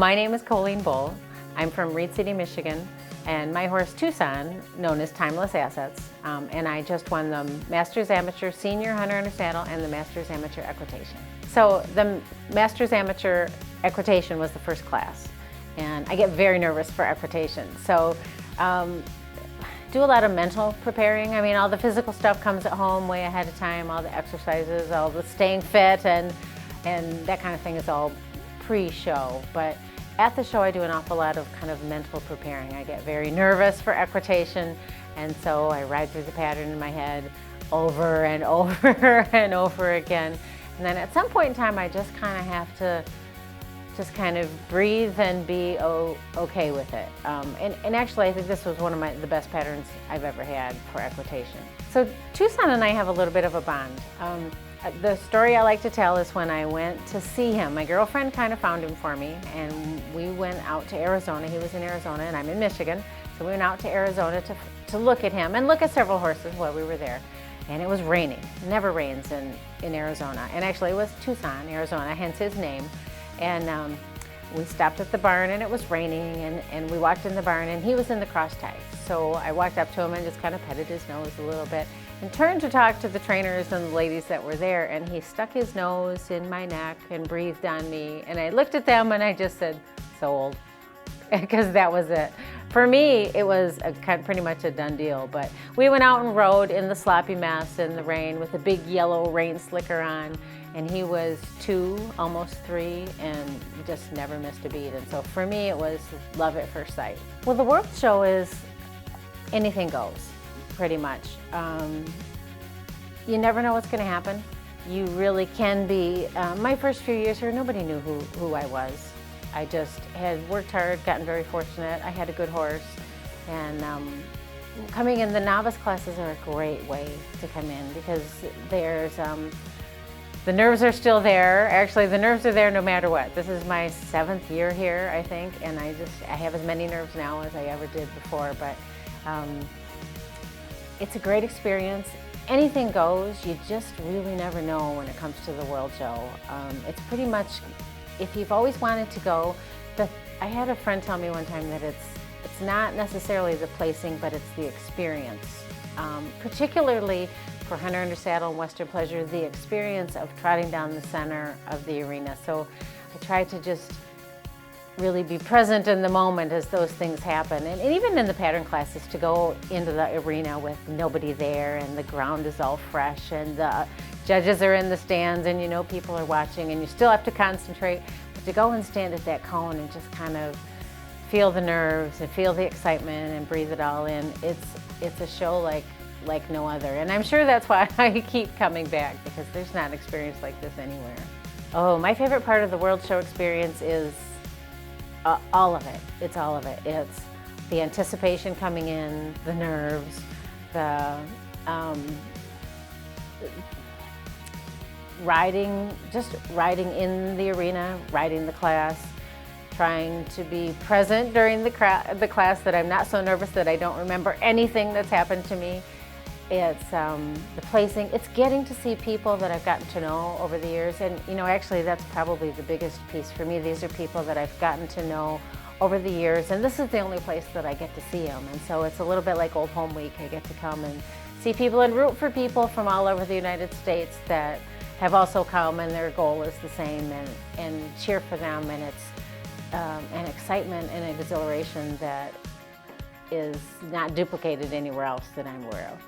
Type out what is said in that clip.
My name is Coleen Bull. I'm from Reed City, Michigan, and my horse Tucson, known as Timeless Assets, and I just won the Masters Amateur Senior Hunter Under Saddle and the Masters Amateur Equitation. So the Masters Amateur Equitation was the first class, and I get very nervous for equitation. So do a lot of mental preparing. I mean, all the physical stuff comes at home way ahead of time, all the exercises, all the staying fit, and that kind of thing is all pre-show. But at the show, I do an awful lot of kind of mental preparing. I get very nervous for equitation, and so I ride through the pattern in my head over and over and over again. And then at some point in time, I just kind of have to just kind of breathe and be okay with it. And actually, I think this was one of the best patterns I've ever had for equitation. So Tucson and I have a little bit of a bond. The story I like to tell is when I went to see him. My girlfriend kind of found him for me, and we went out to Arizona. He was in Arizona, and I'm in Michigan. So we went out to Arizona to look at him and look at several horses while we were there. And it was raining. It never rains in Arizona. And actually, it was Tucson, Arizona, hence his name. And we stopped at the barn, and it was raining, and we walked in the barn, and he was in the cross ties. So I walked up to him and just kind of petted his nose a little bit and turned to talk to the trainers and the ladies that were there, and he stuck his nose in my neck and breathed on me, and I looked at them and I just said, "So old," because that was it. For me, it was pretty much a done deal. But we went out and rode in the sloppy mess in the rain with a big yellow rain slicker on, and he was 2, almost 3, and just never missed a beat. And so for me, it was love at first sight. Well, the World Show is anything goes, pretty much. You never know what's going to happen. You really can be. My first few years here, nobody knew who I was. I just had worked hard, gotten very fortunate. I had a good horse, and coming in the novice classes are a great way to come in because there's the nerves are still there. Actually, the nerves are there no matter what. This is my 7th year here, I think, and I have as many nerves now as I ever did before. But it's a great experience. Anything goes. You just really never know when it comes to the World Show. It's pretty much, if you've always wanted to go, I had a friend tell me one time that it's not necessarily the placing, but it's the experience. Particularly for Hunter Under Saddle and Western Pleasure, the experience of trotting down the center of the arena. So I try to just really be present in the moment as those things happen. And even in the pattern classes, to go into the arena with nobody there and the ground is all fresh and the judges are in the stands and you know people are watching and you still have to concentrate. But to go and stand at that cone and just kind of feel the nerves and feel the excitement and breathe it all in, it's a show like no other. And I'm sure that's why I keep coming back, because there's not an experience like this anywhere. Oh, my favorite part of the World Show experience is all of it. It's all of it. It's the anticipation coming in, the nerves, the just riding in the arena, riding the class, trying to be present during the class, that I'm not so nervous that I don't remember anything that's happened to me. It's the placing. It's getting to see people that I've gotten to know over the years. And, you know, actually that's probably the biggest piece for me. These are people that I've gotten to know over the years, and this is the only place that I get to see them. And so it's a little bit like Old Home Week. I get to come and see people and root for people from all over the United States that have also come, and their goal is the same, and cheer for them. And it's an excitement and an exhilaration that is not duplicated anywhere else that I'm aware of.